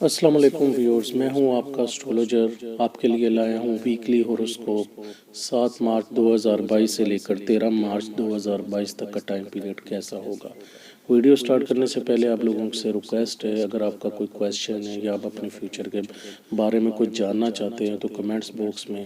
السلام علیکم ویورز، میں ہوں آپ کا اسٹرولوجر۔ آپ کے لیے لایا ہوں ویکلی ہورosکوپ 7 مارچ 2022 سے لے کر 13 مارچ 2022 تک کا ٹائم پیریڈ کیسا ہوگا۔ ویڈیو سٹارٹ کرنے سے پہلے آپ لوگوں سے ریکویسٹ ہے، اگر آپ کا کوئی کویسچن ہے یا آپ اپنے فیوچر کے بارے میں کچھ جاننا چاہتے ہیں تو کمنٹس باکس میں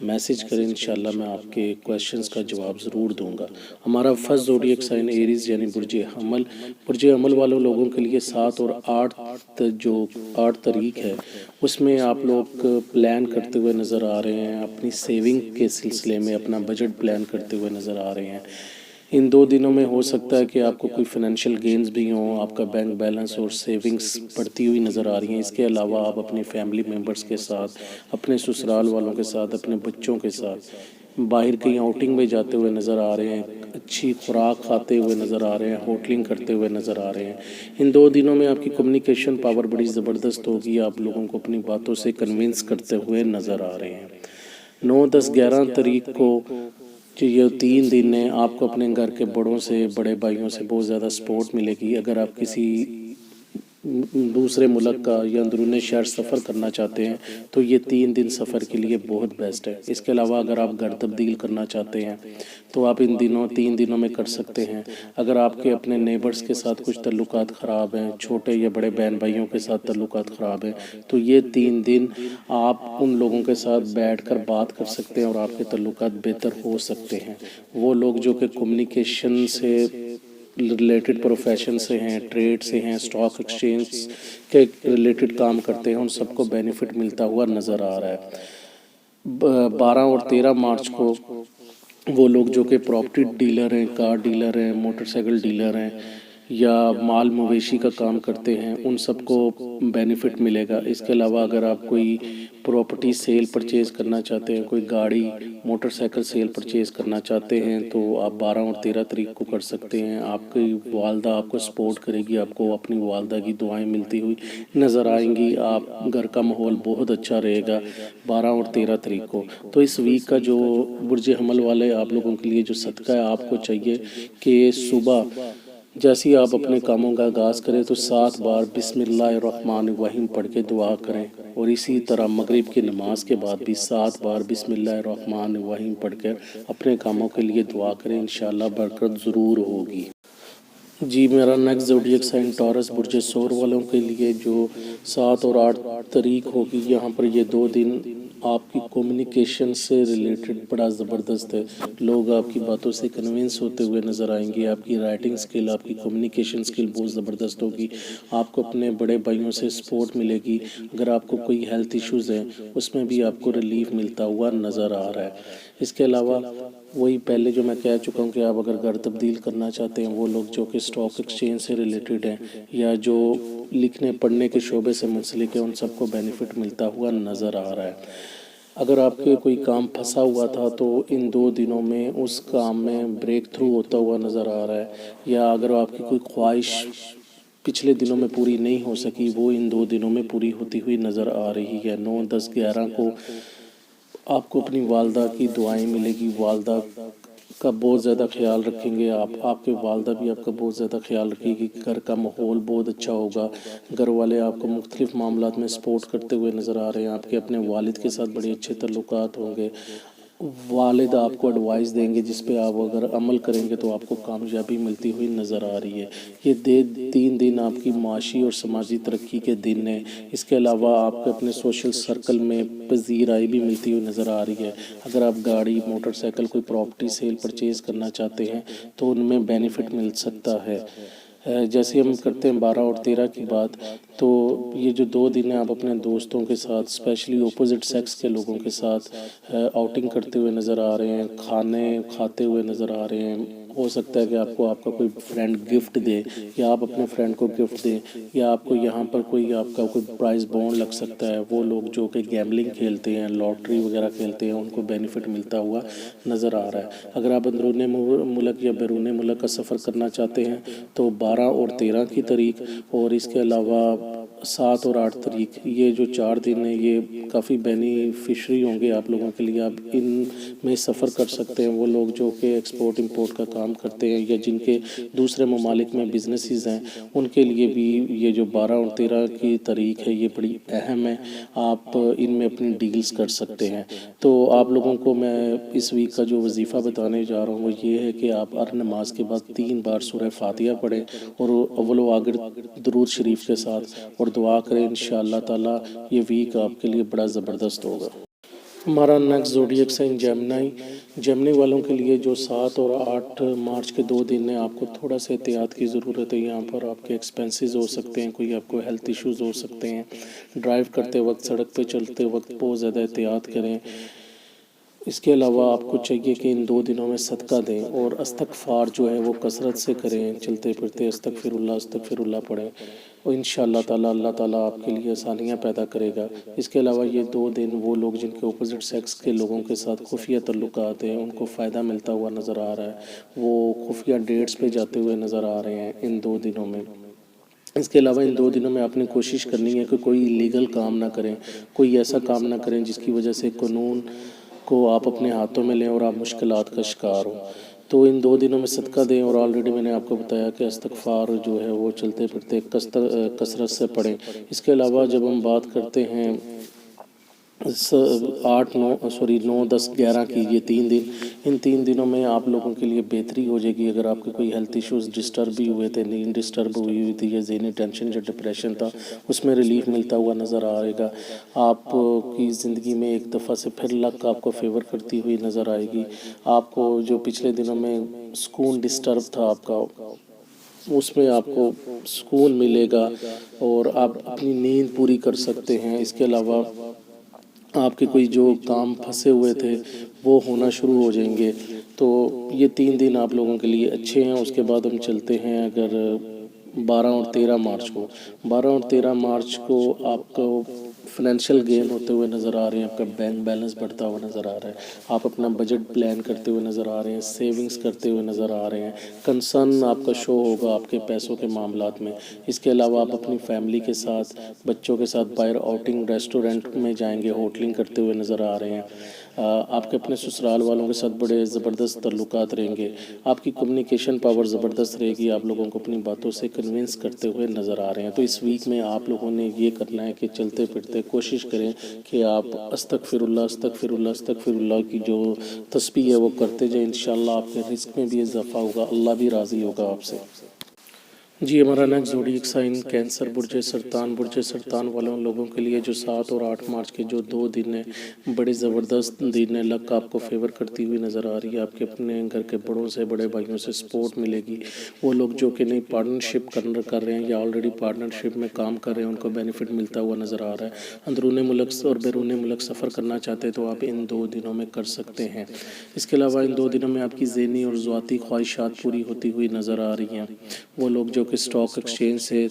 میسج کریں، انشاءاللہ میں آپ کے کویسچنز کا جواب ضرور دوں گا۔ ہمارا فرسٹ زوڈیک سائن ایریز یعنی برج حمل۔ برج حمل والوں لوگوں کے لیے 7 اور 8 تاریخ ہے، اس میں آپ لوگ پلان کرتے ہوئے نظر آ رہے ہیں، اپنی سیونگ کے سلسلے میں اپنا بجٹ پلان کرتے ہوئے نظر آ رہے ہیں۔ ان 2 دنوں میں ہو سکتا ہے کہ آپ کو کوئی فائنینشیل گینز بھی ہوں، آپ کا بینک بیلنس اور سیونگز بڑھتی ہوئی نظر آ رہی ہیں۔ اس کے علاوہ آپ اپنی فیملی ممبرز کے ساتھ، اپنے سسرال والوں کے ساتھ، اپنے بچوں کے ساتھ باہر کہیں آؤٹنگ میں جاتے ہوئے نظر آ رہے ہیں، اچھی خوراک کھاتے ہوئے نظر آ رہے ہیں، ہوٹلنگ کرتے ہوئے نظر آ رہے ہیں۔ ان 2 دنوں میں آپ کی کمیونیکیشن پاور بڑی زبردست ہوگی، آپ لوگوں کو اپنی باتوں سے کنونس کرتے ہوئے نظر آ رہے ہیں۔ 9، 10، 11 تاریخ کو جو یہ 3 دن ہیں، آپ کو اپنے گھر کے بڑوں سے، بڑے بھائیوں سے بہت زیادہ سپورٹ ملے گی۔ اگر آپ کسی دوسرے ملک کا یا اندرون شہر سفر کرنا چاہتے ہیں تو یہ 3 دن سفر کے لیے بہت بیسٹ ہے۔ اس کے علاوہ اگر آپ گھر تبدیل کرنا چاہتے ہیں تو آپ ان 3 دنوں میں کر سکتے ہیں۔ اگر آپ کے اپنے نیبرز کے ساتھ کچھ تعلقات خراب ہیں، چھوٹے یا بڑے بہن بھائیوں کے ساتھ تعلقات خراب ہیں، تو یہ 3 دن آپ ان لوگوں کے ساتھ بیٹھ کر بات کر سکتے ہیں اور آپ کے تعلقات بہتر ہو سکتے ہیں۔ وہ لوگ جو کہ کمیونیکیشن سے ریلیٹڈ پروفیشن سے ہیں، ٹریڈ سے ہیں، اسٹاک ایکسچینج کے ریلیٹڈ کام کرتے ہیں، ان سب کو بینیفٹ ملتا ہوا نظر آ رہا ہے۔ 12 اور 13 مارچ کو وہ لوگ جو کہ پراپرٹی ڈیلر ہیں، کار ڈیلر ہیں، موٹر سائیکل ڈیلر ہیں یا مال مویشی کا کام کرتے ہیں، ان سب کو بینیفٹ ملے گا۔ اس کے علاوہ اگر آپ کوئی پراپرٹی سیل پرچیز کرنا چاہتے ہیں، کوئی گاڑی موٹر سائیکل سیل پرچیز کرنا چاہتے ہیں تو آپ 12 اور 13 تاریخ کو کر سکتے ہیں۔ آپ کی والدہ آپ کو سپورٹ کرے گی، آپ کو اپنی والدہ کی دعائیں ملتی ہوئی نظر آئیں گی، آپ گھر کا ماحول بہت اچھا رہے گا 12 اور 13 تاریخ کو۔ تو اس ویک کا جو برج حمل والے آپ لوگوں کے لیے جو صدقہ ہے، آپ کو چاہیے کہ صبح جیسے ہی آپ اپنے کاموں کا آغاز کریں تو 7 بار بسم اللہ الرحمن الرحیم پڑھ کے دعا کریں، اور اسی طرح مغرب کی نماز کے بعد بھی 7 بار بسم اللہ الرحمن الرحیم پڑھ کر اپنے کاموں کے لیے دعا کریں، انشاءاللہ برکت ضرور ہوگی۔ جی، میرا نیکسٹ زوڈیک سائن ٹورس برج ثور والوں کے لیے جو 7 اور 8 تاریخ ہوگی، یہاں پر یہ 2 دن آپ کی کمیونیکیشن سے ریلیٹڈ بڑا زبردست ہے۔ لوگ آپ کی باتوں سے کنونس ہوتے ہوئے نظر آئیں گے، آپ کی رائٹنگ سکل، آپ کی کمیونیکیشن سکل بہت زبردست ہوگی، آپ کو اپنے بڑے بھائیوں سے سپورٹ ملے گی۔ اگر آپ کو کوئی ہیلتھ ایشوز ہیں اس میں بھی آپ کو ریلیف ملتا ہوا نظر آ رہا ہے۔ اس کے علاوہ وہی پہلے جو میں کہہ چکا ہوں کہ آپ اگر گھر تبدیل کرنا چاہتے ہیں، وہ لوگ جو کہ اسٹاک ایکسچینج سے ریلیٹڈ ہیں یا جو لکھنے پڑھنے کے شعبے سے منسلک ہیں، ان سب کو بینیفٹ ملتا ہوا نظر آ رہا ہے۔ اگر آپ کے کوئی کام پھنسا ہوا تھا تو ان 2 دنوں میں اس کام میں بریک تھرو ہوتا ہوا نظر آ رہا ہے، یا اگر آپ کی کوئی خواہش پچھلے دنوں میں پوری نہیں ہو سکی وہ ان 2 دنوں میں پوری ہوتی ہوئی نظر آ رہی ہے۔ 9، 10، 11 کو آپ کو اپنی والدہ کی دعائیں ملے گی، والدہ کا بہت زیادہ خیال رکھیں گے آپ کے والدہ بھی آپ کا بہت زیادہ خیال رکھے گی، گھر کا ماحول بہت اچھا ہوگا، گھر والے آپ کو مختلف معاملات میں سپورٹ کرتے ہوئے نظر آ رہے ہیں، آپ کے اپنے والد کے ساتھ بڑے اچھے تعلقات ہوں گے، والد آپ کو ایڈوائز دیں گے جس پہ آپ اگر عمل کریں گے تو آپ کو کامیابی ملتی ہوئی نظر آ رہی ہے۔ یہ 3 دن آپ کی معاشی اور سماجی ترقی کے دن ہیں۔ اس کے علاوہ آپ کے اپنے سوشل سرکل میں پذیرائی بھی ملتی ہوئی نظر آ رہی ہے۔ اگر آپ گاڑی موٹر سائیکل کوئی پراپرٹی سیل پرچیز کرنا چاہتے ہیں تو ان میں بینیفٹ مل سکتا ہے۔ جیسے ہم کرتے ہیں 12 اور 13 کی بات، تو یہ جو 2 دن ہیں آپ اپنے دوستوں کے ساتھ، اسپیشلی اپوزٹ سیکس کے لوگوں کے ساتھ آؤٹنگ کرتے ہوئے نظر آ رہے ہیں، کھانے کھاتے ہوئے نظر آ رہے ہیں۔ ہو سکتا ہے کہ آپ کا کوئی فرینڈ گفٹ دے یا آپ اپنے فرینڈ کو گفٹ دیں، یا آپ کو یہاں پر آپ کا کوئی پرائز بونڈ لگ سکتا ہے۔ وہ لوگ جو کہ گیملنگ کھیلتے ہیں، لاٹری وغیرہ کھیلتے ہیں، ان کو بینیفٹ ملتا ہوا نظر آ رہا ہے۔ اگر آپ اندرون ملک یا بیرون ملک کا سفر کرنا چاہتے ہیں تو 12 اور 13 کی تاریخ، اور اس کے علاوہ 7 اور 8 تاریخ، یہ جو 4 دن ہیں یہ کافی بینیفیشری ہوں گے آپ لوگوں کے لیے. آپ ان میں سفر کر سکتے ہیں. وہ لوگ جو کہ ایکسپورٹ امپورٹ کا کام کرتے ہیں یا جن کے دوسرے ممالک میں بزنسز ہیں، ان کے لیے بھی یہ جو 12 اور 13 کی تاریخ ہے یہ بڑی اہم ہے. آپ ان میں اپنی ڈیلز کر سکتے ہیں. تو آپ لوگوں کو میں اس ویک کا جو وظیفہ بتانے جا رہا ہوں وہ یہ ہے کہ آپ ہر نماز کے بعد 3 بار سورہ فاتحہ پڑھیں اور اول و آخر درود شریف کے ساتھ اور دعا کریں. انشاءاللہ تعالی یہ ویک آپ کے لیے بڑا زبردست ہوگا. ہمارا نیکسٹ زوڈیک سائن جیمنائی. جیمنی والوں کے لیے جو 7 اور 8 مارچ کے 2 دن ہیں، آپ کو تھوڑا سا احتیاط کی ضرورت ہے. یہاں پر آپ کے ایکسپینسز ہو سکتے ہیں، کوئی آپ کو ہیلتھ ایشوز ہو سکتے ہیں. ڈرائیو کرتے وقت، سڑک پہ چلتے وقت بہت زیادہ احتیاط کریں. اس کے علاوہ آپ کو چاہیے کہ ان 2 دنوں میں صدقہ دیں اور استغفار جو ہے وہ کثرت سے کریں. چلتے پھرتے استغفر اللہ پڑھیں اور انشاءاللہ تعالیٰ اللہ تعالیٰ آپ کے لیے آسانیاں پیدا کرے گا. اس کے علاوہ یہ 2 دن وہ لوگ جن کے اپوزٹ سیکس کے لوگوں کے ساتھ خفیہ تعلقات ہیں ان کو فائدہ ملتا ہوا نظر آ رہا ہے. وہ خفیہ ڈیٹس پہ جاتے ہوئے نظر آ رہے ہیں ان 2 دنوں میں. اس کے علاوہ ان 2 دنوں میں آپ نے کوشش کرنی ہے کہ کوئی لیگل کام نہ کریں، کوئی ایسا کام نہ کریں جس کی وجہ سے قانون کو آپ اپنے ہاتھوں میں لیں اور آپ مشکلات کا شکار ہوں. تو ان 2 دنوں میں صدقہ دیں اور آلریڈی میں نے آپ کو بتایا کہ استغفار جو ہے وہ چلتے پھرتے کثرت سے پڑھیں. اس کے علاوہ جب ہم بات کرتے ہیں 9، 10، 11 کی یہ 3 دن، ان 3 دنوں میں آپ لوگوں کے لیے بہتری ہو جائے گی. اگر آپ کے کوئی ہیلتھ ایشوز ڈسٹرب بھی ہوئے تھے، نیند ڈسٹرب ہوئی تھی یا ذہنی ٹینشن یا ڈپریشن تھا، اس میں ریلیف ملتا ہوا نظر آئے گا. آپ کی زندگی میں ایک دفعہ سے پھر لک آپ کو فیور کرتی ہوئی نظر آئے گی. آپ کو جو پچھلے دنوں میں سکون ڈسٹرب تھا آپ کا، اس میں آپ کو سکون ملے گا اور آپ اپنی نیند پوری کر سکتے ہیں. اس کے علاوہ آپ کے کوئی جو کام پھنسے ہوئے تھے وہ ہونا شروع ہو جائیں گے. تو یہ 3 دن آپ لوگوں کے لیے اچھے ہیں. اس کے بعد ہم چلتے ہیں اگر 12 اور 13 مارچ کو. 12 اور 13 مارچ کو آپ کو فائنینشیل گین ہوتے ہوئے نظر آ رہے ہیں. آپ کا بینک بیلنس بڑھتا ہوا نظر آ رہا ہے. آپ اپنا بجٹ پلان کرتے ہوئے نظر آ رہے ہیں، سیونگز کرتے ہوئے نظر آ رہے ہیں. کنسرن آپ کا شو ہوگا آپ کے پیسوں کے معاملات میں. اس کے علاوہ آپ اپنی فیملی کے ساتھ، بچوں کے ساتھ باہر آؤٹنگ ریسٹورنٹ میں جائیں گے، ہوٹلنگ کرتے ہوئے نظر آ رہے ہیں. آپ کے اپنے سسرال والوں کے ساتھ بڑے زبردست تعلقات رہیں گے. آپ کی کمیونیکیشن پاور زبردست رہے گی. آپ لوگوں کو اپنی باتوں سے کنونس کرتے ہوئے نظر آ رہے ہیں. تو اس ویک میں آپ لوگوں نے یہ کرنا ہے کہ چلتے پھرتے کوشش کریں کہ آپ استغفر اللہ کی جو تسبیح ہے وہ کرتے جائیں. انشاءاللہ آپ کے رزق میں بھی اضافہ ہوگا، اللہ بھی راضی ہوگا آپ سے. جی ہمارا نیکسٹ زوڈیک سائن کینسر برج سرطان. برج سرطان والوں لوگوں کے لیے جو 7 اور 8 مارچ کے جو 2 دن ہیں بڑے زبردست دن ہیں. لک آپ کو فیور کرتی ہوئی نظر آ رہی ہے. آپ کے اپنے گھر کے بڑوں سے، بڑے بھائیوں سے سپورٹ ملے گی. وہ لوگ جو کہ نئی پارٹنرشپ کر رہے ہیں یا آلریڈی پارٹنرشپ میں کام کر رہے ہیں ان کو بینیفٹ ملتا ہوا نظر آ رہا ہے. اندرون ملک اور بیرون ملک سفر کرنا چاہتے ہیں تو آپ ان 2 دنوں میں کر سکتے ہیں. اس کے علاوہ ان 2 دنوں میں آپ کی ذہنی اور ذاتی خواہشات پوری ہوتی ہوئی نظر آ رہی ہیں. وہ لوگ جو کہ اسٹاک ایکسچینج سے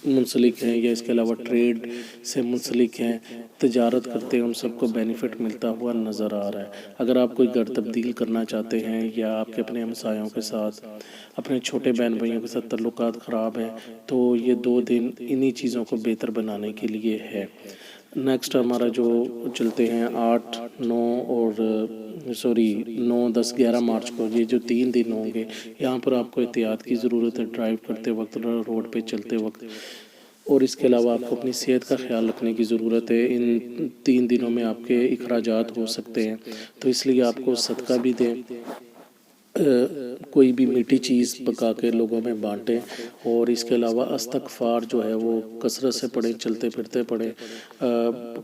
منسلک ہیں یا اس کے علاوہ ٹریڈ سے منسلک ہیں، تجارت کرتے ہیں، ان سب کو بینیفٹ ملتا ہوا نظر آ رہا ہے. اگر آپ کوئی گھر تبدیل کرنا چاہتے ہیں یا آپ کے اپنے ہمسایوں کے ساتھ، اپنے چھوٹے بہن بھائیوں کے ساتھ تعلقات خراب ہیں تو یہ 2 دن انہی چیزوں کو بہتر بنانے کے لیے ہے. نیکسٹ ہمارا جو چلتے ہیں 8، 9، 10، 11 مارچ کو. یہ جو 3 دن ہوں گے یہاں پر آپ کو احتیاط کی ضرورت ہے ڈرائیو کرتے وقت، روڈ پہ چلتے وقت. اور اس کے علاوہ آپ کو اپنی صحت کا خیال رکھنے کی ضرورت ہے. ان 3 دنوں میں آپ کے اخراجات ہو سکتے ہیں تو اس لیے آپ کو صدقہ بھی دیں، کوئی بھی میٹھی چیز پکا کے لوگوں میں بانٹیں. اور اس کے علاوہ استغفار جو ہے وہ کثرت سے پڑھیں، چلتے پھرتے پڑھیں.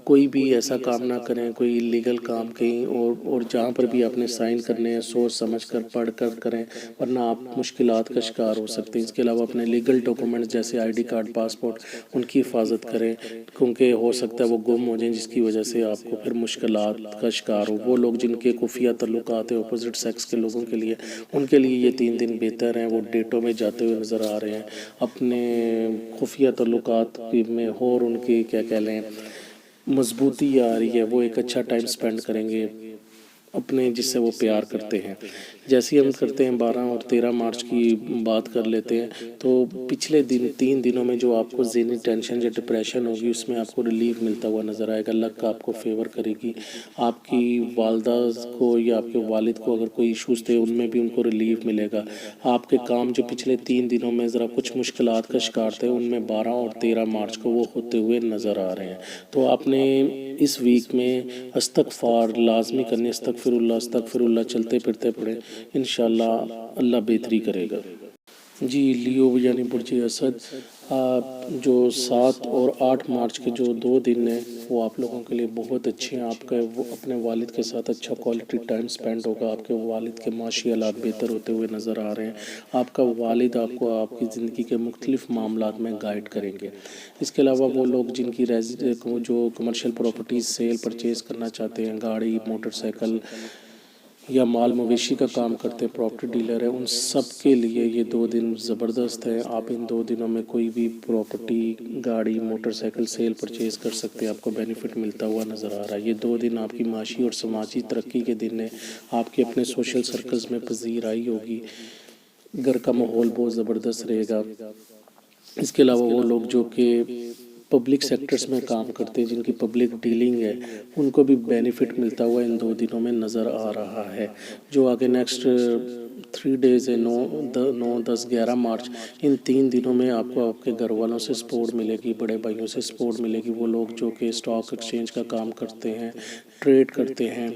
کوئی بھی ایسا کام نہ کریں، کوئی لیگل کام کہیں اور جہاں پر بھی آپ نے سائن کرنے ہیں سوچ سمجھ کر پڑھ کر کریں ورنہ آپ مشکلات کا شکار ہو سکتے ہیں. اس کے علاوہ اپنے لیگل ڈاکومنٹس جیسے آئی ڈی کارڈ، پاسپورٹ، ان کی حفاظت کریں کیونکہ ہو سکتا ہے وہ گم ہو جائیں جس کی وجہ سے آپ کو پھر مشکلات کا شکار ہو. وہ لوگ جن کے خفیہ تعلقات ہیں اپوزٹ سیکس کے لوگوں کے لیے، ان کے لیے یہ 3 دن بہتر ہیں. وہ ڈیٹوں میں جاتے ہوئے نظر آ رہے ہیں، اپنے خفیہ تعلقات میں اور ان کی کیا کہہ لیں مضبوطی آ رہی ہے. وہ ایک اچھا ٹائم سپینڈ کریں گے اپنے جس سے وہ پیار کرتے ہیں. جیسے ہی ہم کرتے ہیں 12 اور 13 مارچ کی بات کر لیتے ہیں تو پچھلے 3 دنوں میں جو آپ کو ذہنی ٹینشن یا ڈپریشن ہوگی اس میں آپ کو ریلیف ملتا ہوا نظر آئے گا. اللہ کا آپ کو فیور کرے گی. آپ کی والدہ کو یا آپ کے والد کو اگر کوئی ایشوز تھے ان میں بھی ان کو ریلیف ملے گا. آپ کے کام جو پچھلے 3 دنوں میں ذرا کچھ مشکلات کا شکار تھے ان میں 12 اور 13 مارچ کو وہ ہوتے ہوئے نظر آ رہے ہیں. تو آپ نے اس ویک میں استغفار لازمی کرنے، استغفر اللہ چلتے پھرتے پڑھیں. انشاءاللہ اللہ بہتری کرے گا. جی لیو یعنی برج اسد، جو 7 اور 8 مارچ کے جو 2 دن ہیں وہ آپ لوگوں کے لیے بہت اچھے ہیں. آپ کا وہ اپنے والد کے ساتھ اچھا کوالٹی ٹائم سپینڈ ہوگا. آپ کے والد کے معاشی حالات بہتر ہوتے ہوئے نظر آ رہے ہیں. آپ کا والد آپ کو آپ کی زندگی کے مختلف معاملات میں گائیڈ کریں گے. اس کے علاوہ وہ لوگ جن کی جو کمرشل پراپرٹیز سیل پرچیز کرنا چاہتے ہیں، گاڑی، موٹر سائیکل یا مال مویشی کا کام کرتے ہیں، پراپرٹی ڈیلر ہیں، ان سب کے لیے یہ 2 دن زبردست ہیں. آپ ان 2 دنوں میں کوئی بھی پراپرٹی، گاڑی، موٹر سائیکل سیل پرچیز کر سکتے ہیں. آپ کو بینیفٹ ملتا ہوا نظر آ رہا ہے. یہ 2 دن آپ کی معاشی اور سماجی ترقی کے دن ہیں. آپ کے اپنے سوشل سرکلز میں پذیرائی ہوگی. گھر کا ماحول بہت زبردست رہے گا. اس کے علاوہ وہ لوگ جو کہ پبلک سیکٹرز میں کام کرتے ہیں، جن کی پبلک ڈیلنگ ہے، ان کو بھی بینیفٹ ملتا ہوا ان 2 دنوں میں نظر آ رہا ہے. جو آگے نیکسٹ 3 ڈیز ہے، 9، 10، 11 مارچ، ان 3 دنوں میں آپ کو آپ کے گھر والوں سے سپورٹ ملے گی، بڑے بھائیوں سے سپورٹ ملے گی. وہ لوگ جو کہ اسٹاک ایکسچینج کا کام کرتے ہیں، ٹریڈ کرتے ہیں،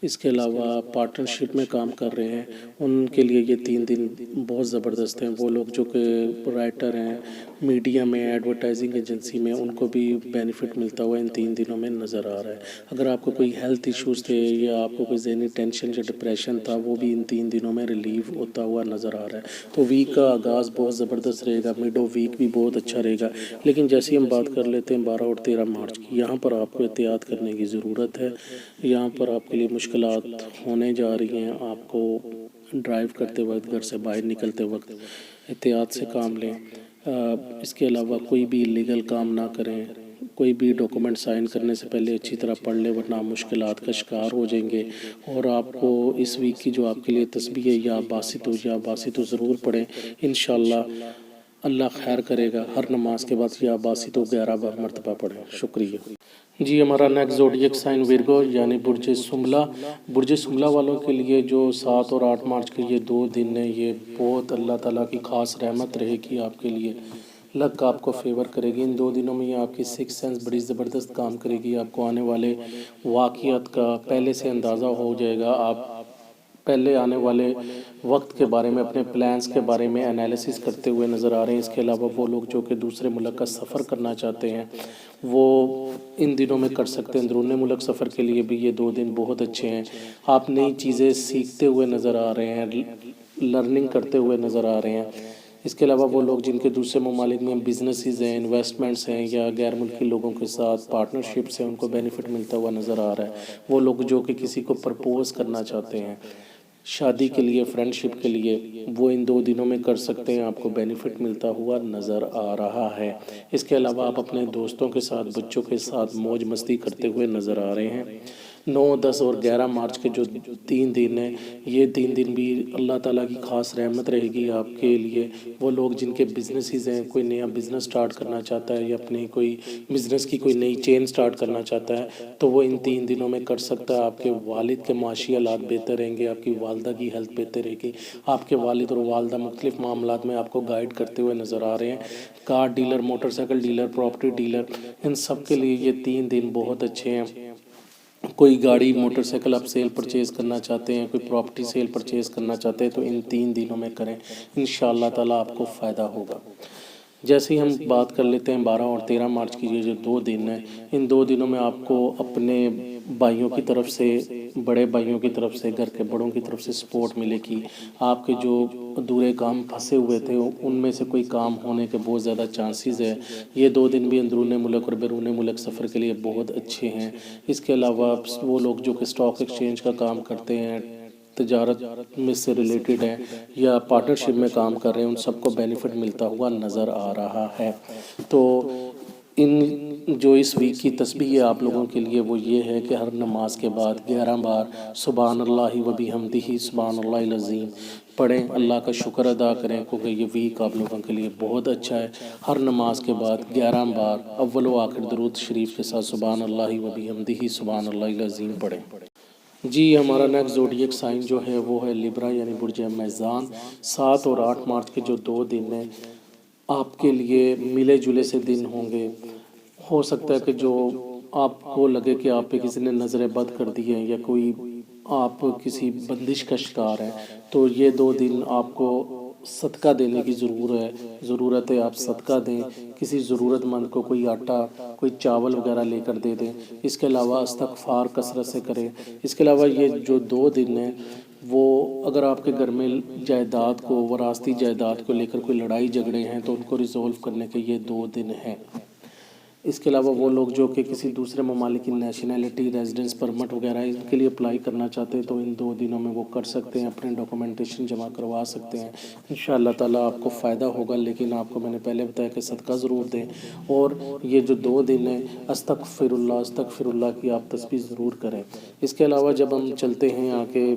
اس کے علاوہ پارٹنرشپ میں کام کر رہے ہیں، ان کے لیے یہ 3 دن بہت زبردست ہیں. وہ لوگ جو کہ رائٹر ہیں، میڈیا میں، ایڈورٹائزنگ ایجنسی میں، ان کو بھی بینیفٹ ملتا ہوا ان 3 دنوں میں نظر آ رہا ہے. اگر آپ کو کوئی ہیلتھ ایشوز تھے یا آپ کو کوئی ذہنی ٹینشن یا ڈپریشن تھا، وہ بھی ان 3 دنوں میں ریلیف ہوتا ہوا نظر آ رہا ہے. تو ویک کا آغاز بہت زبردست رہے گا. مڈ آف ویک بھی بہت اچھا رہے گا. لیکن جیسے ہم بات کر لیتے ہیں 12 اور 13 مارچ کی، یہاں پر آپ کو احتیاط کرنے کی ضرورت ہے. یہاں پر آپ کے لیے مشکلات ہونے جا رہی ہیں. آپ کو ڈرائیو کرتے وقت، گھر سے باہر نکلتے وقت احتیاط سے کام لیں. اس کے علاوہ کوئی بھی لیگل کام نہ کریں. کوئی بھی ڈاکومنٹ سائن کرنے سے پہلے اچھی طرح پڑھ لیں، ورنہ آپ مشکلات کا شکار ہو جائیں گے. اور آپ کو اس ویک کی جو آپ کے لیے تسبیح ہے، یا باسط ضرور پڑھیں. انشاءاللہ اللہ خیر کرے گا. ہر نماز کے بعد یا باسط 11 بار مرتبہ پڑھیں. شکریہ. جی ہمارا نیکسٹ زوڈیک سائن ویرگو یعنی برج سنبلا. برج سنبلا والوں کے لیے جو 7 اور 8 مارچ کے یہ 2 دن ہیں، یہ بہت اللہ تعالیٰ کی خاص رحمت رہے گی آپ کے لیے. لک آپ کو فیور کرے گی. ان 2 دنوں میں یہ آپ کی 6 سینس بڑی زبردست کام کرے گی. آپ کو آنے والے واقعات کا پہلے سے اندازہ ہو جائے گا. آپ پہلے آنے والے وقت کے بارے میں، اپنے پلانز کے بارے میں انالیسس کرتے ہوئے نظر آ رہے ہیں. اس کے علاوہ وہ لوگ جو کہ دوسرے ملک کا سفر کرنا چاہتے ہیں، وہ ان دنوں میں کر سکتے ہیں. اندرون ملک سفر کے لیے بھی یہ 2 دن بہت اچھے ہیں. آپ نئی چیزیں سیکھتے ہوئے نظر آ رہے ہیں، لرننگ کرتے ہوئے نظر آ رہے ہیں. اس کے علاوہ وہ لوگ جن کے دوسرے ممالک میں بزنسز ہیں، انویسٹمنٹس ہیں، یا غیر ملکی لوگوں کے ساتھ پارٹنرشپس ہیں، ان کو بینیفٹ ملتا ہوا نظر آ رہا ہے. وہ لوگ جو کہ کسی کو پرپوز کرنا چاہتے ہیں شادی کے لیے، فرینڈشپ کے لیے، وہ ان 2 دنوں میں کر سکتے ہیں. آپ کو بینیفٹ ملتا ہوا نظر آ رہا ہے. اس کے علاوہ آپ اپنے دوستوں کے ساتھ، بچوں کے ساتھ موج مستی کرتے ہوئے نظر آ رہے ہیں. 9، 10 اور 11 مارچ کے جو 3 دن ہیں، یہ 3 دن بھی اللہ تعالیٰ کی خاص رحمت رہے گی آپ کے لیے. وہ لوگ جن کے بزنسز ہیں، کوئی نیا بزنس سٹارٹ کرنا چاہتا ہے یا اپنی کوئی بزنس کی کوئی نئی چین سٹارٹ کرنا چاہتا ہے، تو وہ ان 3 دنوں میں کر سکتا ہے. آپ کے والد کے معاشی حالات بہتر رہیں گے. آپ کی والدہ کی ہیلتھ بہتر رہے گی. آپ کے والد اور والدہ مختلف معاملات میں آپ کو گائیڈ کرتے ہوئے نظر آ رہے ہیں. Car dealer, motorcycle dealer, property dealer, ان سب کے لیے یہ 3 دن بہت اچھے ہیں. کوئی گاڑی، موٹر سائیکل آپ سیل پرچیز کرنا چاہتے ہیں، کوئی پراپرٹی سیل پرچیز کرنا چاہتے ہیں، تو ان 3 دنوں میں کریں. انشاءاللہ تعالیٰ آپ کو فائدہ ہوگا. جیسے ہی ہم بات کر لیتے ہیں 12 اور 13 مارچ کی، یہ جو 2 دن ہیں، ان 2 دنوں میں آپ کو اپنے بھائیوں کی طرف سے، بڑے بھائیوں کی طرف سے، گھر کے بڑوں کی طرف سے سپورٹ ملے گی. آپ کے جو ادھورے کام پھنسے ہوئے تھے، ان میں سے کوئی کام ہونے کے بہت زیادہ چانسز ہے. یہ 2 دن بھی اندرون ملک اور بیرون ملک سفر کے لیے بہت اچھے ہیں. اس کے علاوہ وہ لوگ جو کہ اسٹاک ایکسچینج کا کام کرتے ہیں، تجارت میں سے ریلیٹڈ ہیں، یا پارٹنرشپ میں کام کر رہے ہیں، ان سب کو بینیفٹ ملتا ہوا نظر آ رہا ہے. تو ان جو اس ویک کی تسبیح ہے آپ لوگوں کے لیے وہ یہ ہے کہ ہر نماز کے بعد 11 بار سبحان اللہ و بحمدہ سبحان اللہ العظیم پڑھیں، اللہ کا شکر ادا کریں، کیونکہ یہ ویک آپ لوگوں کے لیے بہت اچھا ہے۔ ہر نماز کے بعد 11 بار اول و آخر درود شریف کے ساتھ سبحان اللہ و بحمدہ سبحان اللہ العظیم پڑھیں۔ جی ہمارا نیکسٹ زوڈیک سائن جو ہے وہ ہے لیبرا یعنی برج میزان۔ 7 اور 8 مارچ کے جو 2 دن ہیں آپ کے لیے ملے جلے سے دن ہوں گے۔ ہو سکتا ہے کہ جو آپ کو لگے کہ آپ پہ کسی نے نظر بد کر دی ہے یا کوئی آپ کسی بندش کا شکار ہیں، تو یہ 2 دن آپ کو صدقہ دینے کی ضرورت ہے۔ آپ صدقہ دیں، کسی ضرورت مند کو کوئی آٹا کوئی چاول وغیرہ لے کر دے دیں۔ اس کے علاوہ استغفار کثرت سے کریں۔ اس کے علاوہ یہ جو 2 دن ہیں وہ اگر آپ کے گھر میں جائیداد کو وراثتی جائیداد کو لے کر کوئی لڑائی جھگڑے ہیں تو ان کو ریزولو کرنے کے یہ 2 دن ہیں۔ اس کے علاوہ وہ لوگ جو کہ کسی دوسرے ممالک کی نیشنلٹی ریزیڈنس پرمٹ وغیرہ ان کے لیے اپلائی کرنا چاہتے ہیں تو ان 2 دنوں میں وہ کر سکتے ہیں، اپنے ڈاکومنٹیشن جمع کروا سکتے ہیں۔ انشاءاللہ تعالیٰ آپ کو فائدہ ہوگا، لیکن آپ کو میں نے پہلے بتایا کہ صدقہ ضرور دیں، اور یہ جو 2 دن ہیں استغفر اللہ کی آپ تسبیح ضرور کریں۔ اس کے علاوہ جب ہم چلتے ہیں آگے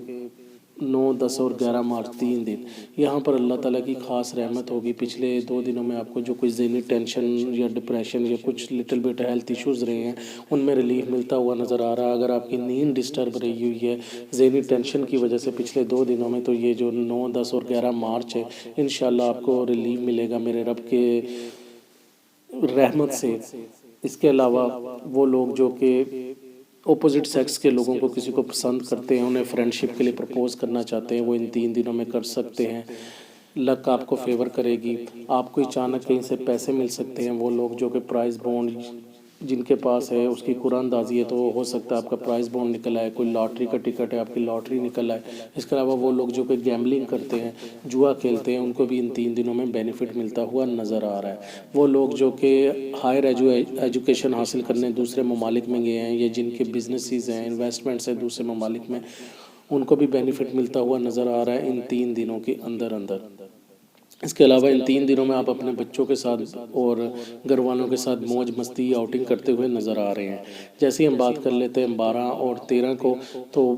9، 10 اور 11 مارچ 3 دن، یہاں پر اللہ تعالیٰ کی خاص رحمت ہوگی۔ پچھلے 2 دنوں میں آپ کو جو کوئی ذہنی ٹینشن یا ڈپریشن یا کچھ لٹل بٹ ہیلتھ ایشوز رہے ہیں ان میں ریلیف ملتا ہوا نظر آ رہا ہے۔ اگر آپ کی نیند ڈسٹرب رہی ہوئی ہے ذہنی ٹینشن کی وجہ سے پچھلے 2 دنوں میں، تو یہ جو 9، 10 اور 11 مارچ ہے انشاءاللہ آپ کو ریلیف ملے گا میرے رب کے رحمت سے۔ اس کے علاوہ وہ لوگ جو کہ اپوزٹ سیکس کے لوگوں کو کسی کو پسند کرتے ہیں، انہیں فرینڈ شپ کے لیے پرپوز کرنا چاہتے ہیں، وہ ان 3 دنوں میں کر سکتے ہیں۔ لک آپ کو فیور کرے گی، آپ کو اچانک کہیں سے پیسے مل سکتے ہیں۔ وہ لوگ جو کہ پرائز بونڈ جن کے پاس ہے اس کی قرآن اندازی ہے تو ہو سکتا ہے آپ کا پرائز بونڈ نکل آئے، کوئی لاٹری کا ٹکٹ ہے آپ کی لاٹری نکل آئے۔ اس کے علاوہ وہ لوگ جو کہ گیمبلنگ کرتے ہیں، جوا کھیلتے ہیں، ان کو بھی ان 3 دنوں میں بینیفٹ ملتا ہوا نظر آ رہا ہے۔ وہ لوگ جو کہ ہائر ایجوکیشن حاصل کرنے دوسرے ممالک میں گئے ہیں یا جن کے بزنسز ہیں، انویسٹمنٹس ہیں دوسرے ممالک میں، ان کو بھی بینیفٹ ملتا ہوا نظر آ رہا ہے ان 3 دنوں کے اندر۔ اس کے علاوہ ان 3 دنوں میں آپ اپنے بچوں کے ساتھ اور گھر والوں کے ساتھ موج مستی آؤٹنگ کرتے ہوئے نظر آ رہے ہیں۔ جیسے ہی ہم بات کر لیتے ہیں 12 اور 13 کو، تو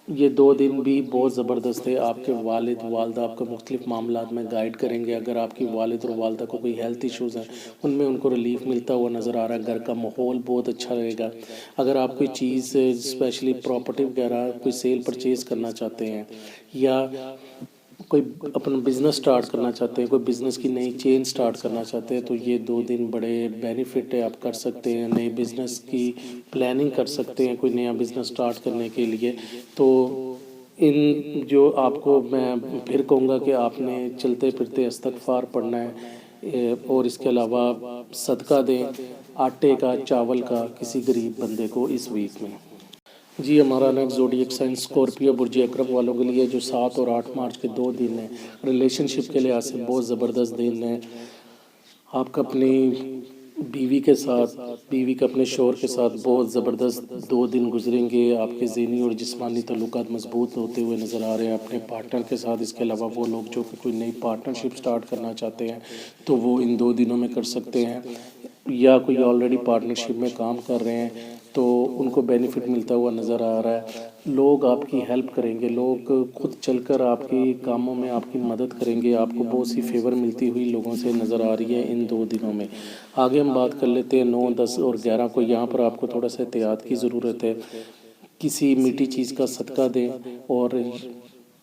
یہ 2 دن بھی بہت زبردست ہے۔ آپ کے والد والدہ آپ کو مختلف معاملات میں گائیڈ کریں گے۔ اگر آپ کی والد اور والدہ کو کوئی ہیلتھ ایشوز ہیں ان میں ان کو ریلیف ملتا ہوا نظر آ رہا ہے۔ گھر کا ماحول بہت اچھا رہے گا۔ اگر آپ کوئی چیز اسپیشلی پراپرٹی وغیرہ کوئی سیل پرچیز کرنا چاہتے ہیں یا کوئی اپنا بزنس سٹارٹ کرنا چاہتے ہیں، کوئی بزنس کی نئی چین سٹارٹ کرنا چاہتے ہیں، تو یہ 2 دن بڑے بینیفٹ ہے، آپ کر سکتے ہیں۔ نئے بزنس کی پلاننگ کر سکتے ہیں، کوئی نیا بزنس سٹارٹ کرنے کے لیے۔ تو ان جو آپ کو میں پھر کہوں گا کہ آپ نے چلتے پھرتے استغفار پڑھنا ہے، اور اس کے علاوہ صدقہ دیں آٹے کا چاول کا کسی غریب بندے کو اس ویک میں۔ جی ہمارا نیکسٹ زوڈیک سائن اسکارپیو برج اکرم والوں کے لیے جو 7 اور 8 مارچ کے 2 دن ہیں ریلیشن شپ کے لحاظ سے بہت زبردست دن ہیں۔ آپ کا اپنی بیوی کے ساتھ، بیوی کا اپنے شوہر کے ساتھ بہت زبردست 2 دن گزریں گے۔ آپ کے ذہنی اور جسمانی تعلقات مضبوط ہوتے ہوئے نظر آ رہے ہیں اپنے پارٹنر کے ساتھ۔ اس کے علاوہ وہ لوگ جو کہ کوئی نئی پارٹنرشپ سٹارٹ کرنا چاہتے ہیں تو وہ ان 2 دنوں میں کر سکتے ہیں، یا کوئی آلریڈی پارٹنرشپ میں کام کر رہے ہیں تو ان کو بینیفٹ ملتا ہوا نظر آ رہا ہے۔ لوگ آپ کی ہیلپ کریں گے، لوگ خود چل کر آپ کی کاموں میں آپ کی مدد کریں گے۔ آپ کو بہت سی فیور ملتی ہوئی لوگوں سے نظر آ رہی ہے ان 2 دنوں میں۔ آگے ہم بات کر لیتے ہیں 9، 10 اور 11 کو۔ یہاں پر آپ کو تھوڑا سا احتیاط کی ضرورت ہے۔ کسی میٹھی چیز کا صدقہ دیں، اور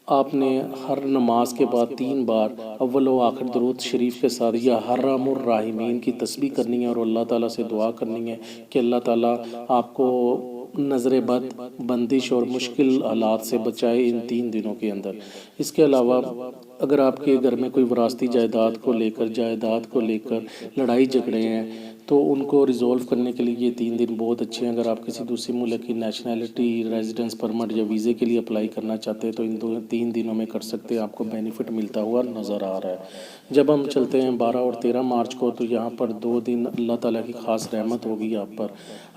آپ نے ہر نماز کے بعد 3 بار اول و آخر درود شریف کے ساتھ یا ارحم الراحمین کی تسبیح کرنی ہے، اور اللہ تعالیٰ سے دعا کرنی ہے کہ اللہ تعالیٰ آپ کو نظر بد، بندش اور مشکل حالات سے بچائے ان 3 دنوں کے اندر۔ اس کے علاوہ اگر آپ کے گھر میں کوئی وراثتی جائیداد کو لے کر لڑائی جھگڑے ہیں تو ان کو ریزولو کرنے کے لیے یہ 3 دن بہت اچھے ہیں۔ اگر آپ کسی دوسری ملک کی نیشنلٹی ریزیڈنس پرمٹ یا ویزے کے لیے اپلائی کرنا چاہتے ہیں تو ان 3 دنوں میں کر سکتے ہیں، آپ کو بینیفٹ ملتا ہوا نظر آ رہا ہے۔ جب ہم چلتے ہیں 12 اور 13 مارچ کو، تو یہاں پر 2 دن اللہ تعالیٰ کی خاص رحمت ہوگی آپ پر۔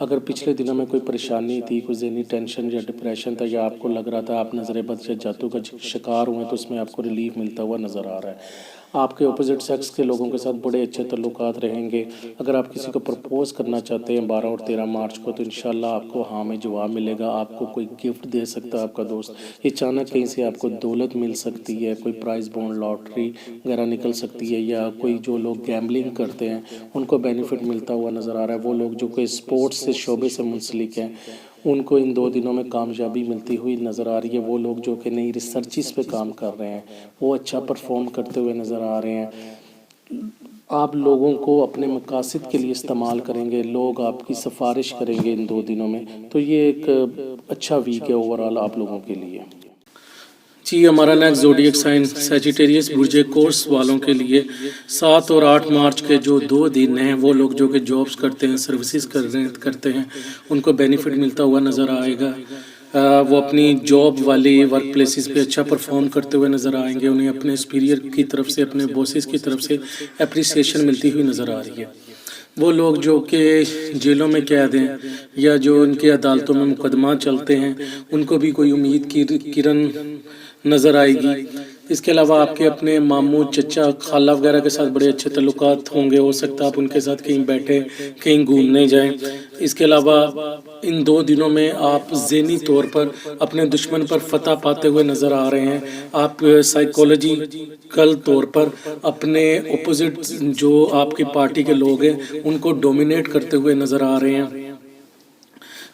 اگر پچھلے دنوں میں کوئی پریشانی تھی، کوئی ذہنی ٹینشن یا ڈپریشن تھا، یا آپ کو لگ رہا تھا آپ نظر بد یا جادو کا شکار ہوئے، تو اس میں آپ کو ریلیف ملتا ہوا نظر آ رہا ہے۔ آپ کے اپوزٹ سیکس کے لوگوں کے ساتھ بڑے اچھے تعلقات رہیں گے۔ اگر آپ کسی کو پرپوز کرنا چاہتے ہیں 12 اور 13 مارچ کو، تو انشاءاللہ آپ کو ہاں میں جواب ملے گا۔ آپ کو کوئی گفٹ دے سکتا ہے آپ کا دوست، اچانک کہیں سے آپ کو دولت مل سکتی ہے، کوئی پرائز بونڈ لاٹری وغیرہ نکل سکتی ہے، یا کوئی جو لوگ گیمبلنگ کرتے ہیں ان کو بینیفٹ ملتا ہوا نظر آ رہا ہے۔ وہ لوگ جو کوئی اسپورٹس سے شعبے سے منسلک ہیں ان کو ان 2 دنوں میں کامیابی ملتی ہوئی نظر آ رہی ہے۔ وہ لوگ جو کہ نئی ریسرچز پہ کام کر رہے ہیں وہ اچھا پرفارم کرتے ہوئے نظر آ رہے ہیں۔ آپ لوگوں کو اپنے مقاصد کے لیے استعمال کریں گے، لوگ آپ کی سفارش کریں گے ان 2 دنوں میں، تو یہ ایک اچھا ویک ہے اوورآل آپ لوگوں کے لیے۔ جی ہمارا نیکسٹ زوڈیک سائن سیجیٹیریس برج کورس والوں کے لیے 7 اور 8 مارچ کے جو 2 دن ہیں، وہ لوگ جو کہ جابس کرتے ہیں، سروسز کرتے ہیں، ان کو بینیفٹ ملتا ہوا نظر آئے گا۔ وہ اپنی جاب والی ورک پلیسز پہ اچھا پرفارم کرتے ہوئے نظر آئیں گے۔ انہیں اپنے سپیریئر کی طرف سے، اپنے باسز کی طرف سے اپریسیشن ملتی ہوئی نظر آ رہی ہے۔ وہ لوگ جو کہ جیلوں میں قید ہیں یا جو ان کے عدالتوں میں مقدمات چلتے ہیں، ان کو بھی کوئی امید کی کرن نظر آئے گی۔ اس کے علاوہ آپ کے اپنے ماموں، چچا، خالہ وغیرہ کے ساتھ بڑے اچھے تعلقات ہوں گے۔ ہو سکتا ہے آپ ان کے ساتھ کہیں بیٹھے، کہیں گھومنے جائیں۔ اس کے علاوہ ان 2 دنوں میں آپ ذہنی طور پر اپنے دشمن پر فتح پاتے ہوئے نظر آ رہے ہیں۔ آپ سائیکولوجیکل طور پر اپنے اپوزٹ جو آپ کی پارٹی کے لوگ ہیں ان کو ڈومینیٹ کرتے ہوئے نظر آ رہے ہیں۔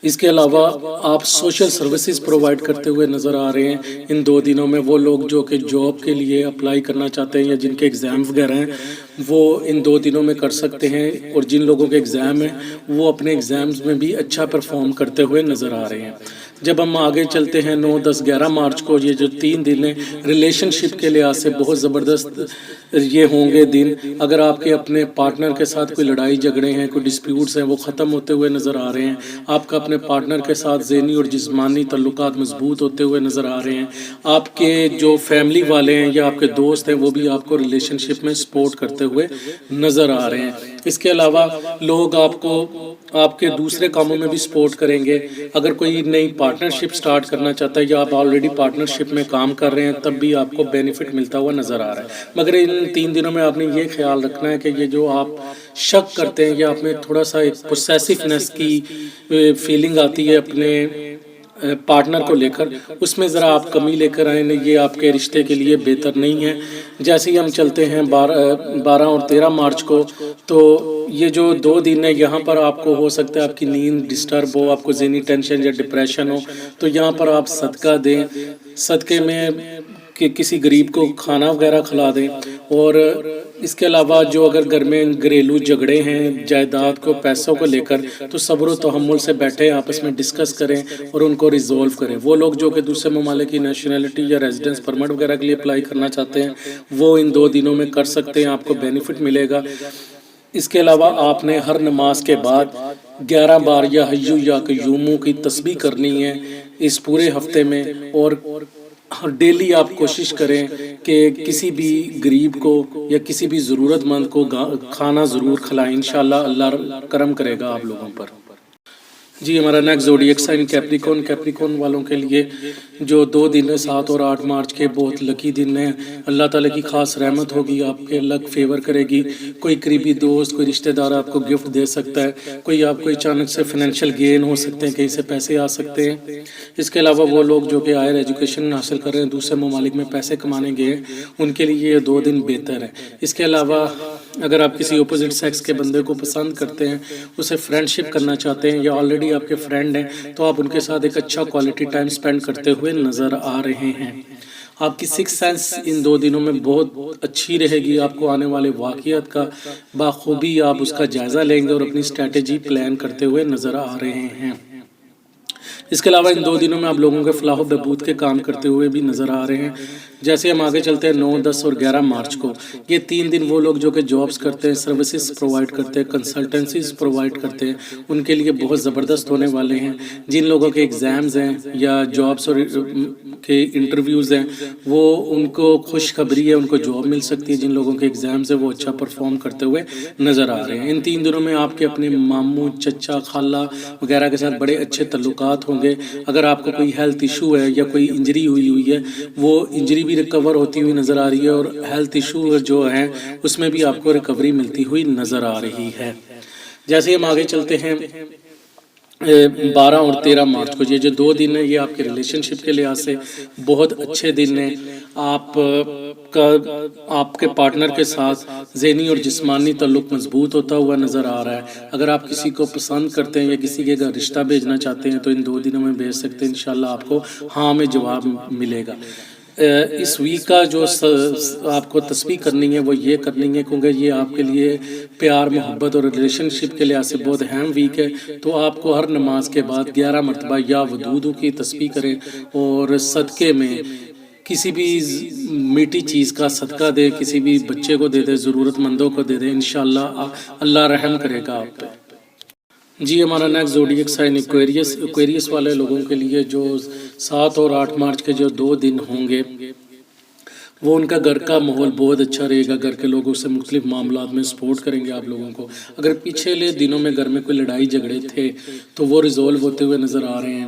اس کے علاوہ آپ سوشل سروسز پرووائڈ کرتے ہوئے نظر آ رہے ہیں ان 2 دنوں میں۔ وہ لوگ جو کہ جاب کے لیے اپلائی کرنا چاہتے ہیں یا جن کے ایگزام وغیرہ ہیں وہ ان 2 دنوں میں کر سکتے ہیں، اور جن لوگوں کے ایگزام ہیں وہ اپنے ایگزامز میں بھی اچھا پرفارم کرتے ہوئے نظر آ رہے ہیں۔ جب ہم آگے چلتے ہیں 9، 10، 11 مارچ کو، یہ جو 3 دن ہیں ریلیشن شپ کے لحاظ سے بہت زبردست یہ ہوں گے دن۔ اگر آپ کے اپنے پارٹنر کے ساتھ کوئی لڑائی جھگڑے ہیں، کوئی ڈسپیوٹس ہیں، وہ ختم ہوتے ہوئے نظر آ رہے ہیں۔ آپ کا اپنے پارٹنر کے ساتھ ذہنی اور جسمانی تعلقات مضبوط ہوتے ہوئے نظر آ رہے ہیں۔ آپ کے جو فیملی والے ہیں یا آپ کے دوست ہیں وہ بھی آپ کو ریلیشن شپ میں سپورٹ کرتے ہوئے نظر آ رہے ہیں۔ اس کے علاوہ لوگ آپ کو آپ کے دوسرے کاموں میں بھی سپورٹ کریں گے۔ اگر کوئی نئی پارٹنرشپ سٹارٹ کرنا چاہتا ہے یا آپ آلریڈی پارٹنرشپ میں کام کر رہے ہیں تب بھی آپ کو بینیفٹ ملتا ہوا نظر آ رہا ہے۔ مگر ان 3 دنوں میں آپ نے یہ خیال رکھنا ہے کہ یہ جو آپ شک کرتے ہیں یا آپ میں تھوڑا سا ایک پوسیسیونیس کی فیلنگ آتی ہے اپنے پارٹنر کو لے کر، اس میں ذرا آپ کمی لے کر آئیں، یہ آپ کے رشتے کے لیے بہتر نہیں ہے۔ جیسے ہی ہم چلتے ہیں 12 اور 13 مارچ کو، تو یہ جو 2 دن ہیں یہاں پر آپ کو ہو سکتا ہے آپ کی نیند ڈسٹرب ہو، آپ کو ذہنی ٹینشن یا ڈپریشن ہو، تو یہاں پر آپ صدقہ دیں۔ صدقے میں کہ کسی غریب کو کھانا وغیرہ کھلا دیں۔ اور اس کے علاوہ جو اگر گھر میں گھریلو جھگڑے ہیں جائیداد کو، پیسوں کو لے کر، تو صبر و تحمل سے بیٹھے آپس میں ڈسکس کریں اور ان کو ریزولو کریں۔ وہ لوگ جو کہ دوسرے ممالک کی نیشنلٹی یا ریزیڈنس پرمٹ وغیرہ کے لیے اپلائی کرنا چاہتے ہیں وہ ان 2 دنوں میں کر سکتے ہیں، آپ کو بینیفٹ ملے گا۔ اس کے علاوہ آپ نے ہر نماز کے بعد 11 بار یا حیو یا قیومو کی تسبیح کرنی ہے اس پورے ہفتے میں، اور ڈیلی آپ کوشش کریں کہ کسی بھی غریب کو یا کسی بھی ضرورت مند کو کھانا ضرور کھلائیں۔ انشاءاللہ اللہ کرم کرے گا آپ لوگوں پر۔ جی ہمارا نیکسٹ زوڈیک سائن کیپریکون والوں کے لیے جو 2 دن ہیں 7 اور 8 مارچ کے بہت لکی دن ہیں۔ اللہ تعالیٰ کی خاص رحمت ہوگی، آپ کے لک فیور کرے گی۔ کوئی قریبی دوست، کوئی رشتہ دار آپ کو گفٹ دے سکتا ہے، کوئی آپ کو اچانک سے فائنینشیل گین ہو سکتے ہیں، کہیں سے پیسے آ سکتے ہیں۔ اس کے علاوہ وہ لوگ جو کہ ہائر ایجوکیشن حاصل کر رہے ہیں، دوسرے ممالک میں پیسے کمانے گئے ہیں، ان کے لیے یہ 2 دن بہتر ہے۔ اس کے علاوہ اگر آپ کسی اپوزٹ سیکس کے بندے کو پسند کرتے ہیں، اسے فرینڈ شپ کرنا چاہتے ہیں یا آلریڈی آپ کے فرینڈ ہیں، تو آپ ان کے ساتھ ایک اچھا کوالٹی ٹائم سپینڈ کرتے ہوئے نظر آ رہے ہیں۔ آپ کی 6 سینس ان 2 دنوں میں بہت اچھی رہے گی۔ آپ کو آنے والے واقعات کا بخوبی آپ اس کا جائزہ لیں گے اور اپنی اسٹریٹجی پلان کرتے ہوئے نظر آ رہے ہیں۔ اس کے علاوہ ان 2 دنوں میں آپ لوگوں کے فلاح و بہبود کے کام کرتے ہوئے بھی نظر آ رہے ہیں۔ جیسے ہم آگے چلتے ہیں 9، 10 اور 11 مارچ کو، یہ 3 دن وہ لوگ جو کہ جابس کرتے ہیں، سروسز پرووائڈ کرتے ہیں، کنسلٹنسیز پرووائڈ کرتے ہیں، ان کے لیے بہت زبردست ہونے والے ہیں۔ جن لوگوں کے ایگزامز ہیں یا جابس اور کے انٹرویوز ہیں، وہ ان کو خوشخبری ہے، ان کو جاب مل سکتی ہے۔ جن لوگوں کے ایگزامز ہیں وہ اچھا پرفارم کرتے ہوئے نظر آ رہے ہیں۔ ان 3 دنوں میں آپ کے اپنے ماموں، چچا، خالہ وغیرہ کے ساتھ بڑے اچھے تعلقات تجربات ہوں گے. اگر آپ کو کوئی ہیلتھ ایشو ہے یا کوئی انجری ہوئی ہے وہ انجری بھی ریکور ہوتی ہوئی نظر آ رہی ہے، اور ہیلتھ ایشو جو ہیں اس میں بھی آپ کو ریکوری ملتی ہوئی نظر آ رہی ہے. جیسے ہم آگے چلتے ہیں 12 اور 13 مارچ کو، یہ جو 2 دن ہیں یہ آپ کے ریلیشن شپ کے لحاظ سے بہت اچھے دن ہیں. آپ کے پارٹنر کے ساتھ ذہنی اور جسمانی تعلق مضبوط ہوتا ہوا نظر آ رہا ہے. اگر آپ کسی کو پسند کرتے ہیں یا کسی کے گھر رشتہ بھیجنا چاہتے ہیں تو ان 2 دنوں میں بھیج سکتے ہیں، انشاءاللہ آپ کو ہاں میں جواب ملے گا. اس ویک کا جو آپ کو تسبیح کرنی ہے وہ یہ کرنی ہے کیونکہ یہ آپ کے لیے پیار محبت اور ریلیشن شپ کے لحاظ سے بہت اہم ویک ہے. تو آپ کو ہر نماز کے بعد 11 مرتبہ یا ودود کی تسبیح کریں اور صدقے میں کسی بھی میٹھی چیز کا صدقہ دے، کسی بھی بچے کو دے دے، ضرورت مندوں کو دے دے، انشاءاللہ اللہ رحم کرے گا آپ پہ. جی ہمارا نیکسٹ زوڈیک سائن ایکویریس والے لوگوں کے لیے جو 7 اور 8 مارچ کے جو 2 دن ہوں گے وہ ان کا گھر کا ماحول بہت اچھا رہے گا. گھر کے لوگوں سے مختلف معاملات میں سپورٹ کریں گے آپ لوگوں کو. اگر پچھلے دنوں میں گھر میں کوئی لڑائی جھگڑے تھے تو وہ ریزولو ہوتے ہوئے نظر آ رہے ہیں.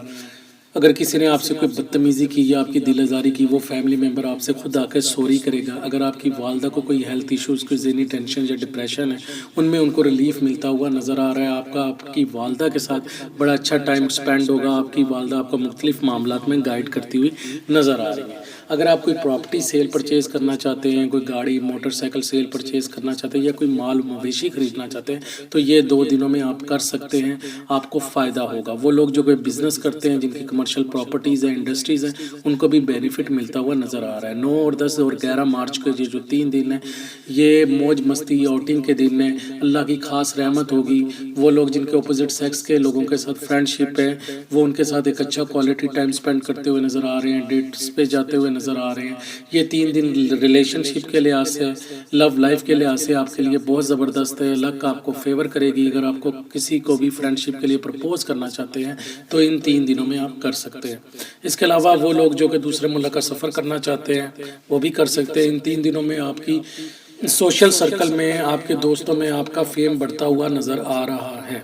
اگر کسی نے آپ سے کوئی بدتمیزی کی یا آپ کی دل آزاری کی، وہ فیملی ممبر آپ سے خود آ کے سوری کرے گا. اگر آپ کی والدہ کو کوئی ہیلتھ ایشوز، کوئی ذہنی ٹینشن یا ڈپریشن ہے، ان میں ان کو ریلیف ملتا ہوا نظر آ رہا ہے. آپ کی والدہ کے ساتھ بڑا اچھا ٹائم سپینڈ ہوگا. آپ کی والدہ آپ کو مختلف معاملات میں گائیڈ کرتی ہوئی نظر آ رہی ہے. اگر آپ کوئی پراپرٹی سیل پرچیز کرنا چاہتے ہیں، کوئی گاڑی موٹر سائیکل سیل پرچیز کرنا چاہتے ہیں یا کوئی مال مویشی خریدنا چاہتے ہیں تو یہ 2 دنوں میں آپ کر سکتے ہیں، آپ کو فائدہ ہوگا. وہ لوگ جو کوئی بزنس کرتے ہیں، جن کی کمرشل پراپرٹیز ہیں، انڈسٹریز ہیں، ان کو بھی بینیفٹ ملتا ہوا نظر آ رہا ہے. 9 اور 10 اور 11 مارچ کے جو 3 دن ہیں یہ موج مستی آؤٹنگ کے دن ہیں. اللہ کی خاص رحمت ہوگی. وہ لوگ جن کے اپوزٹ سیکس کے لوگوں کے ساتھ فرینڈ شپ ہے وہ ان کے ساتھ ایک اچھا کوالٹی ٹائم سپینڈ کرتے ہوئے نظر آ رہے ہیں، ڈیٹس پہ جاتے ہوئے نظر آ رہے ہیں. یہ 3 دن ریلیشن شپ کے لحاظ سے، لو لائف کے لحاظ سے آپ کے لیے بہت زبردست ہے. اللہ آپ کو فیور کرے گی. اگر آپ کو کسی کو بھی فرینڈ شپ کے لیے پرپوز کرنا چاہتے ہیں تو ان 3 دنوں میں آپ کر سکتے ہیں. اس کے علاوہ وہ لوگ جو کہ دوسرے ملک کا سفر کرنا چاہتے ہیں وہ بھی کر سکتے ہیں. ان 3 دنوں میں آپ کی سوشل سرکل میں، آپ کے دوستوں میں آپ کا فیم بڑھتا ہوا نظر آ رہا ہے.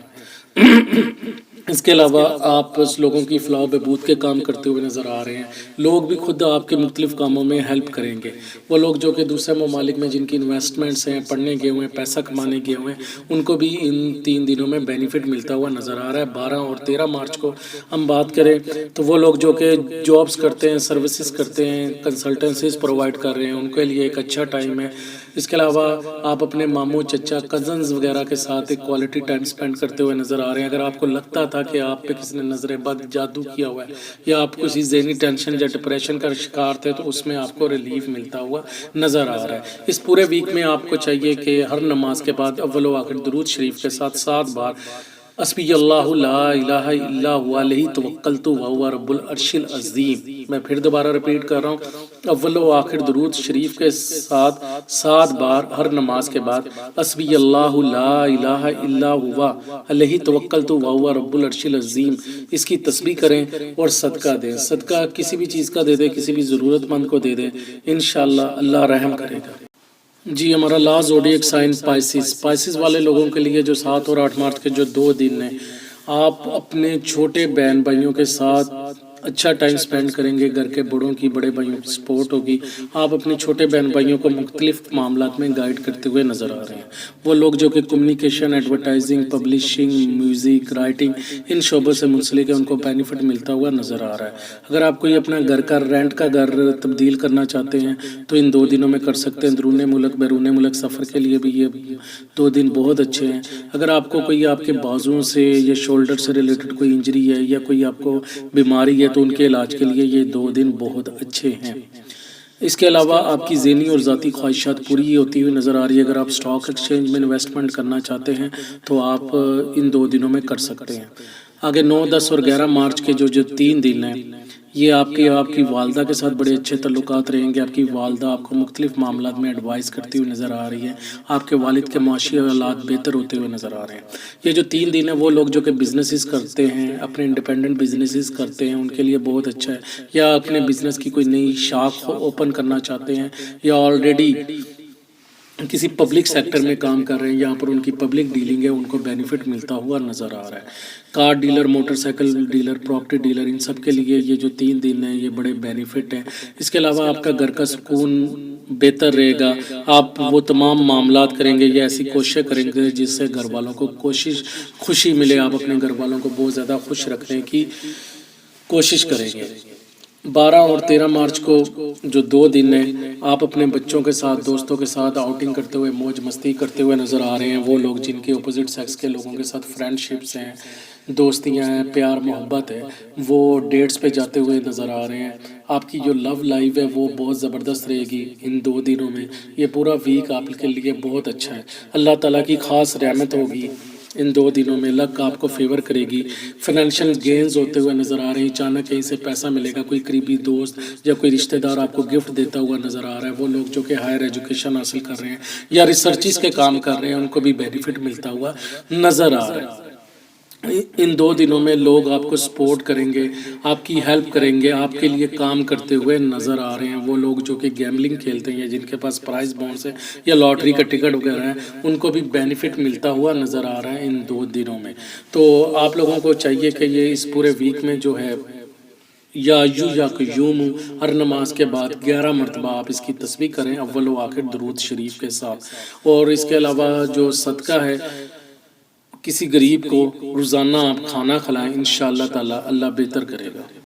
اس کے علاوہ آپ لوگوں کی فلاح و بہبود کے کام کرتے ہوئے نظر آ رہے ہیں. لوگ بھی خود آپ کے مختلف کاموں میں ہیلپ کریں گے. وہ لوگ جو کہ دوسرے ممالک میں جن کی انویسٹمنٹس ہیں، پڑھنے گئے ہوئے ہیں، پیسہ کمانے گئے ہوئے ہیں، ان کو بھی ان 3 دنوں میں بینیفٹ ملتا ہوا نظر آ رہا ہے. 12 اور 13 مارچ کو ہم بات کریں تو وہ لوگ جو کہ جابس کرتے ہیں، سروسز کرتے ہیں، کنسلٹنسیز پرووائڈ کر رہے ہیں، ان کے لیے ایک اچھا ٹائم ہے. اس کے علاوہ آپ اپنے ماموں، چچا، کزنز وغیرہ کے ساتھ ایک کوالٹی ٹائم سپینڈ کرتے ہوئے نظر آ رہے ہیں. اگر آپ کو لگتا تھا کہ آپ پہ کسی نے نظر بد جادو کیا ہوا ہے یا آپ کسی ذہنی ٹینشن یا ڈپریشن کا شکار تھے تو اس میں آپ کو ریلیف ملتا ہوا نظر آ رہا ہے. اس پورے ویک میں آپ کو چاہیے کہ ہر نماز کے بعد اول و آخر درود شریف کے ساتھ 7 بار حسبی اللہ لا الہ الا هو علیہ توکلت وہو رب العرش العظیم. میں پھر دوبارہ ریپیٹ کر رہا ہوں، اول و آخر درود شریف کے ساتھ 7 بار ہر نماز کے بعد حسبی اللہ لا الہ الا هو علیہ توکلت وہو رب العرش العظیم. اس کی تسبیح کریں اور صدقہ دیں. صدقہ کسی بھی چیز کا دے دیں، کسی بھی ضرورت مند کو دے دیں، انشاءاللہ اللہ رحم کرے گا. جی ہمارا لاسٹ زوڈیک سائن پائسز والے لوگوں کے لیے جو 7 اور 8 مارچ کے جو 2 دن ہیں، آپ اپنے چھوٹے بہن بھائیوں کے ساتھ اچھا ٹائم سپینڈ کریں گے. گھر کے بڑوں کی، بڑے بھائیوں کی سپورٹ ہوگی. آپ اپنے چھوٹے بہن بھائیوں کو مختلف معاملات میں گائیڈ کرتے ہوئے نظر آ رہے ہیں. وہ لوگ جو کہ communication, advertising, publishing, music, writing, ان شعبوں سے منسلک ہے، ان کو بینیفٹ ملتا ہوا نظر آ رہا ہے. اگر آپ کوئی اپنا گھر کا رینٹ کا گھر تبدیل کرنا چاہتے ہیں تو ان 2 دنوں میں کر سکتے ہیں. اندرون ملک، بیرون ملک سفر کے لیے بھی یہ 2 دن بہت اچھے ہیں. اگر آپ کو کوئی آپ کے بازوؤں سے یا شولڈر سے ریلیٹڈ کوئی انجری ہے یا کوئی آپ کو بیماری ہے تو ان کے علاج کے لیے یہ 2 دن بہت اچھے ہیں. اس کے علاوہ آپ کی ذہنی اور ذاتی خواہشات پوری ہوتی ہوئی نظر آ رہی ہے. اگر آپ اسٹاک ایکسچینج میں انویسٹمنٹ کرنا چاہتے ہیں تو آپ ان 2 دنوں میں کر سکتے ہیں. آگے 9، 10 اور 11 مارچ کے جو 3 دن ہیں یہ آپ کی والدہ کے ساتھ بڑے اچھے تعلقات رہیں گے. آپ کی والدہ آپ کو مختلف معاملات میں ایڈوائز کرتی ہوئی نظر آ رہی ہے. آپ کے والد کے معاشی حالات بہتر ہوتے ہوئے نظر آ رہے ہیں. یہ جو 3 دن ہیں وہ لوگ جو کہ بزنسز کرتے ہیں، اپنے انڈیپینڈنٹ بزنسز کرتے ہیں، ان کے لیے بہت اچھا ہے. یا اپنے بزنس کی کوئی نئی شاخ اوپن کرنا چاہتے ہیں یا آلریڈی کسی پبلک سیکٹر میں کام کر رہے ہیں، یہاں پر ان کی پبلک ڈیلنگ ہے، ان کو بینیفٹ ملتا ہوا نظر آ رہا ہے۔ Car dealer, motorcycle dealer, property dealer, ان سب کے لیے یہ جو 3 دن ہیں یہ بڑے بینیفٹ ہیں۔ اس کے علاوہ آپ کا گھر کا سکون بہتر رہے گا، آپ وہ تمام معاملات کریں گے یا ایسی کوششیں کریں گے جس سے گھر والوں کو خوشی ملے، آپ اپنے گھر والوں کو بہت زیادہ خوش رکھنے کی کوشش کریں گے۔ 12 اور 13 مارچ کو جو 2 دن ہیں، آپ اپنے بچوں کے ساتھ، دوستوں کے ساتھ آؤٹنگ کرتے ہوئے، موج مستی کرتے ہوئے نظر آ رہے ہیں۔ وہ لوگ جن کے اپوزٹ سیکس کے لوگوں کے ساتھ فرینڈ شپس ہیں، دوستیاں ہیں، پیار محبت ہے، وہ ڈیٹس پہ جاتے ہوئے نظر آ رہے ہیں۔ آپ کی جو لو لائف ہے وہ بہت زبردست رہے گی ان 2 دنوں میں۔ یہ پورا ویک آپ کے لیے بہت اچھا ہے، اللہ تعالیٰ کی خاص رحمت ہوگی ان 2 دنوں میں، لک آپ کو فیور کرے گی۔ فائنینشیل گینز ہوتے ہوئے نظر آ رہے ہیں، اچانک کہیں سے پیسہ ملے گا، کوئی قریبی دوست یا کوئی رشتہ دار آپ کو گفٹ دیتا ہوا نظر آ رہا ہے۔ وہ لوگ جو کہ ہائر ایجوکیشن حاصل کر رہے ہیں یا ریسرچز کے کام کر رہے ہیں، ان کو بھی بینیفٹ ملتا ہوا نظر آ رہا ہے۔ ان 2 دنوں میں لوگ آپ کو سپورٹ کریں گے، آپ کی ہیلپ کریں گے، آپ کے لیے کام کرتے ہوئے نظر آ رہے ہیں۔ وہ لوگ جو کہ گیملنگ کھیلتے ہیں، جن کے پاس پرائز بونڈز ہے یا لاٹری کا ٹکٹ وغیرہ ہے، ان کو بھی بینیفٹ ملتا ہوا نظر آ رہا ہے ان 2 دنوں میں۔ تو آپ لوگوں کو چاہیے کہ یہ اس پورے ویک میں جو ہے یا قیوم ہر نماز کے بعد 11 مرتبہ آپ اس کی تسبیح کریں، اول و آخر درود شریف کے ساتھ۔ اور اس کے علاوہ جو صدقہ ہے، کسی غریب کو روزانہ آپ کھانا کھلائیں، انشاءاللہ تعالی اللہ بہتر کرے گا۔